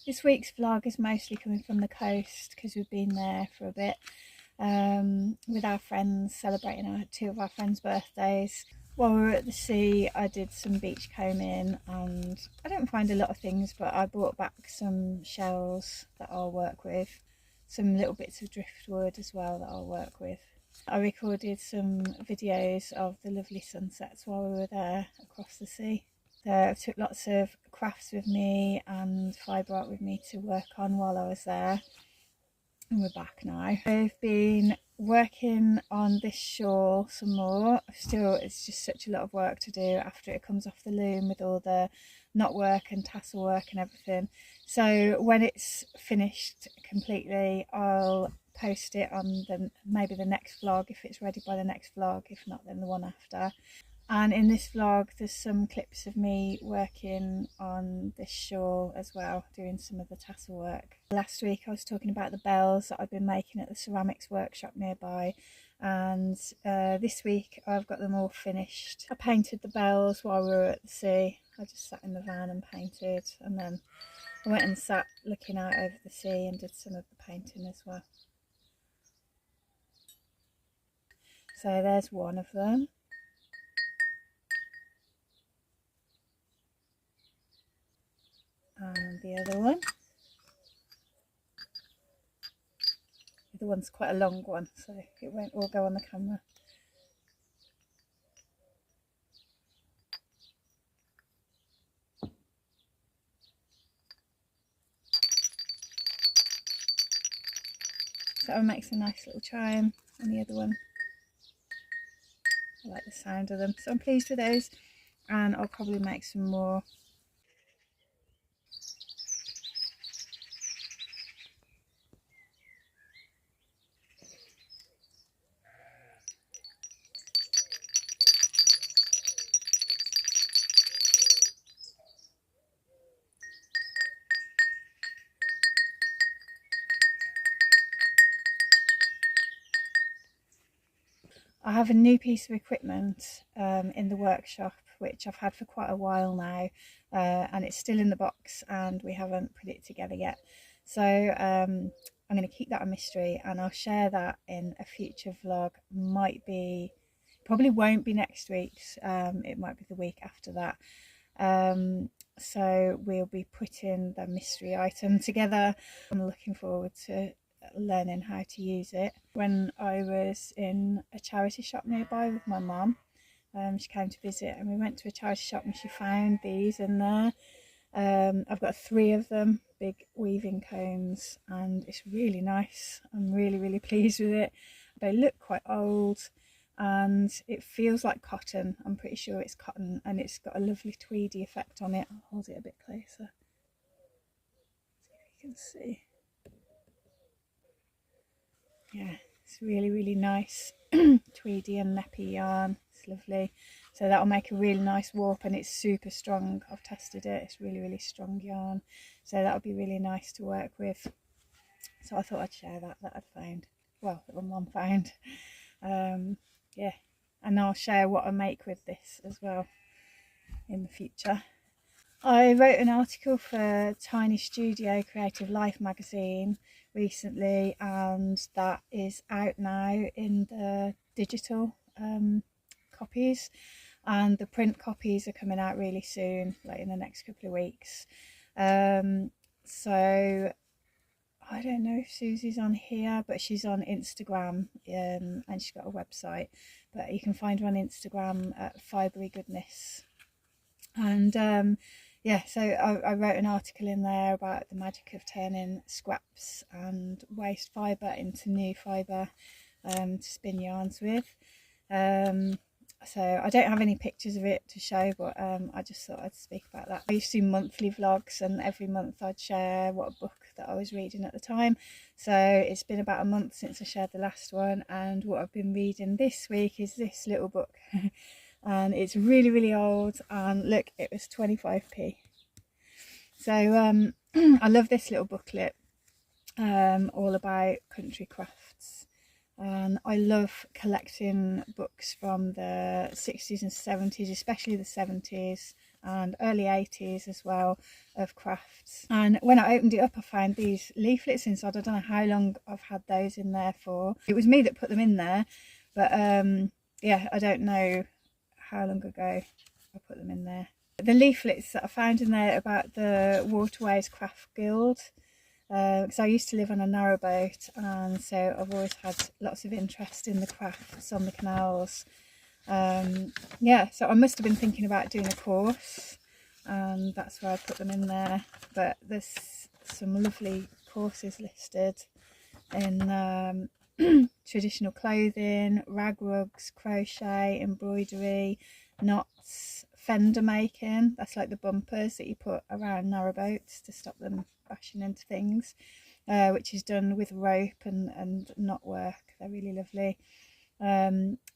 This week's vlog is mostly coming from the coast because we've been there for a bit with our friends, celebrating two of our friends' birthdays. While we were at the sea, I did some beach combing, and I don't find a lot of things, but I brought back some shells that I'll work with, some little bits of driftwood as well that I'll work with. I recorded some videos of the lovely sunsets while we were there across the sea. I took lots of crafts with me and fibre art with me to work on while I was there, and we're back now. I've been working on this shawl some more. Still, it's just such a lot of work to do after it comes off the loom with all the knotwork and tasselwork and everything. So when it's finished completely, I'll post it on maybe the next vlog if it's ready by the next vlog, if not then the one after. And in this vlog there's some clips of me working on this shawl as well, doing some of the tassel work. Last week I was talking about the bells that I've been making at the ceramics workshop nearby, and this week I've got them all finished. I painted the bells while we were at the sea. I just sat in the van and painted, and then I went and sat looking out over the sea and did some of the painting as well. So there's one of them. And the other one. The other one's quite a long one, so it won't all go on the camera. So that one makes a nice little chime, and the other one, I like the sound of them. So I'm pleased with those, and I'll probably make some more. I have a new piece of equipment in the workshop which I've had for quite a while now, and it's still in the box and we haven't put it together yet. So I'm going to keep that a mystery, and I'll share that in a future vlog. Probably won't be next week's, it might be the week after that. So we'll be putting the mystery item together. I'm looking forward to learning how to use it. When I was in a charity shop nearby with my mum, she came to visit and we went to a charity shop and she found these in there. I've got 3 of them, big weaving combs, and it's really nice. I'm really pleased with it. They look quite old and it feels like cotton. I'm pretty sure it's cotton, and it's got a lovely tweedy effect on it. I'll hold it a bit closer, see if you can see. Yeah, it's really nice tweedy and nappy yarn. It's lovely. So that'll make a really nice warp, and it's super strong. I've tested it, it's really strong yarn, so that'll be really nice to work with. So I thought I'd share that I'd found, well, that my mum found. Yeah, and I'll share what I make with this as well in the future. I wrote an article for Tiny Studio Creative Life magazine recently, and that is out now in the digital copies, and the print copies are coming out really soon, like in the next couple of weeks. So I don't know if Susie's on here, but she's on Instagram, and she's got a website, but you can find her on Instagram at Fibery Goodness. And yeah, so I wrote an article in there about the magic of turning scraps and waste fibre into new fibre to spin yarns with. So I don't have any pictures of it to show, but I just thought I'd speak about that. I used to do monthly vlogs, and every month I'd share what book that I was reading at the time. So it's been about a month since I shared the last one, and what I've been reading this week is this little book. And it's really old, and look, it was 25p. So I love this little booklet, all about country crafts, and I love collecting books from the 60s and 70s, especially the 70s and early 80s as well of crafts. And when I opened it up, I found these leaflets inside. I don't know how long I've had those in there for. It was me that put them in there, but yeah, I don't know how long ago I put them in there. The leaflets that I found in there about the Waterways Craft Guild, because I used to live on a narrowboat, and so I've always had lots of interest in the crafts on the canals. Yeah, so I must have been thinking about doing a course, and that's why I put them in there. But there's some lovely courses listed in traditional clothing, rag rugs, crochet, embroidery, knots, fender making. That's like the bumpers that you put around narrowboats to stop them bashing into things, which is done with rope and knotwork. They're really lovely.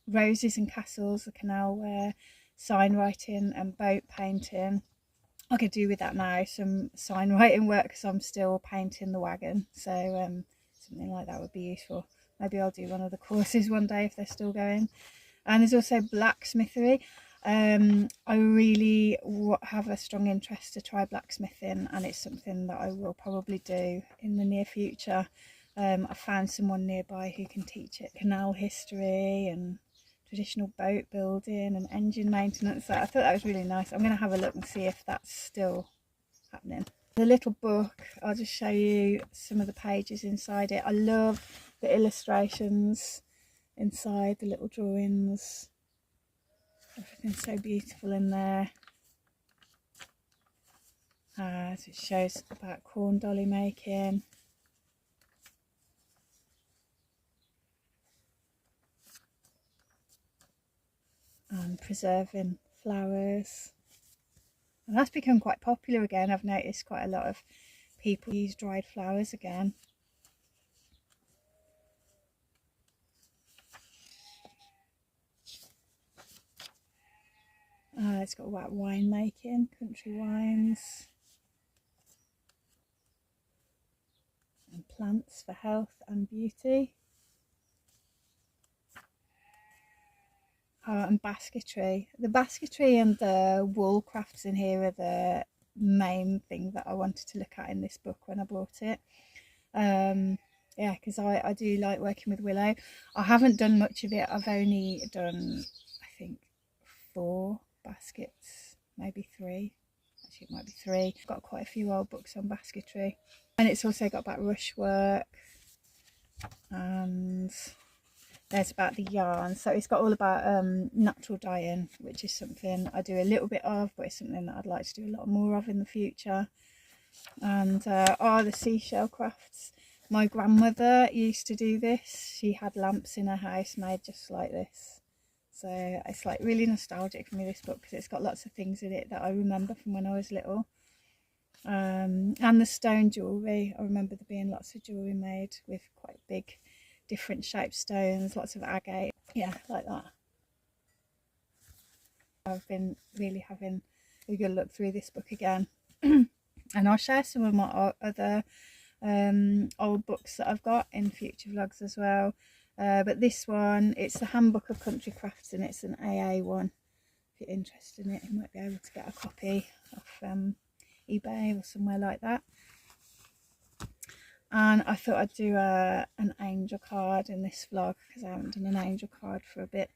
Roses and castles, the canal wear, sign writing and boat painting. I could do with that now, some sign writing work, because I'm still painting the wagon, so something like that would be useful. Maybe I'll do one of the courses one day if they're still going. And there's also blacksmithery. I really have a strong interest to try blacksmithing, and it's something that I will probably do in the near future. I found someone nearby who can teach it canal history and traditional boat building and engine maintenance. So I thought that was really nice. I'm going to have a look and see if that's still happening. The little book, I'll just show you some of the pages inside it. I love the illustrations inside, the little drawings. Everything's so beautiful in there. So it shows about corn dolly making. And preserving flowers. And that's become quite popular again. I've noticed quite a lot of people use dried flowers again. It's got about wine making, country wines, and plants for health and beauty. And basketry. The basketry and the wool crafts in here are the main thing that I wanted to look at in this book when I bought it. Yeah, because I do like working with willow. I haven't done much of it. I've only done, I think, 4 baskets, maybe 3. Actually, it might be 3. I've got quite a few old books on basketry. And it's also got about rush work, and there's about the yarn. So it's got all about natural dyeing, which is something I do a little bit of, but it's something that I'd like to do a lot more of in the future. And the seashell crafts. My grandmother used to do this. She had lamps in her house made just like this. So it's like really nostalgic for me, this book, because it's got lots of things in it that I remember from when I was little. And the stone jewellery. I remember there being lots of jewellery made with quite big different shaped stones, lots of agate, yeah, like that. I've been really having a good look through this book again. And I'll share some of my other old books that I've got in future vlogs as well. But this one, it's the Handbook of Country Crafts, and it's an AA one. If you're interested in it, you might be able to get a copy off eBay or somewhere like that. And I thought I'd do an angel card in this vlog, because I haven't done an angel card for a bit,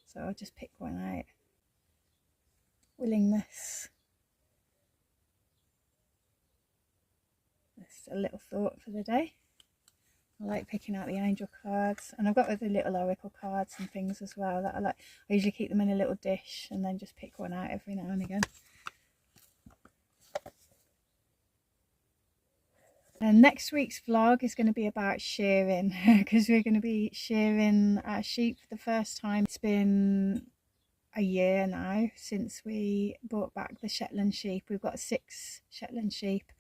so I'll just pick one out. Willingness. That's a little thought for the day. I like picking out the angel cards, and I've got other little oracle cards and things as well that I like. I usually keep them in a little dish and then just pick one out every now and again. And next week's vlog is going to be about shearing, because we're going to be shearing our sheep for the first time. It's been a year now since we brought back the Shetland sheep. We've got 6 Shetland sheep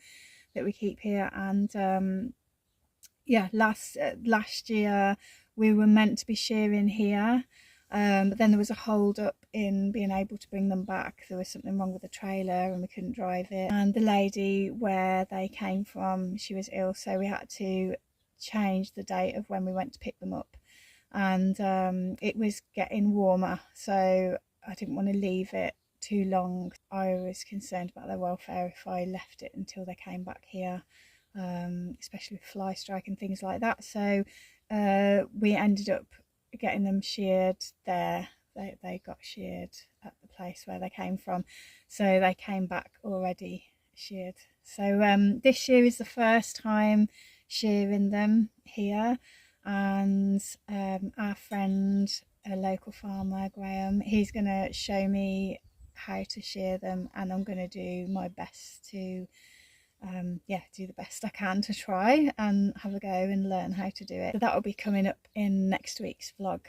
that we keep here, and yeah, last year we were meant to be shearing here, but then there was a hold up in being able to bring them back. There was something wrong with the trailer and we couldn't drive it, and the lady where they came from, she was ill, so we had to change the date of when we went to pick them up. And it was getting warmer, so I didn't want to leave it too long. I was concerned about their welfare if I left it until they came back here, especially with fly strike and things like that. So we ended up getting them sheared there. They got sheared at the place where they came from, so they came back already sheared. So this year is the first time shearing them here, and our friend, a local farmer, Graham, he's going to show me how to shear them, and I'm going to do my best to do the best I can to try and have a go and learn how to do it. So that will be coming up in next week's vlog.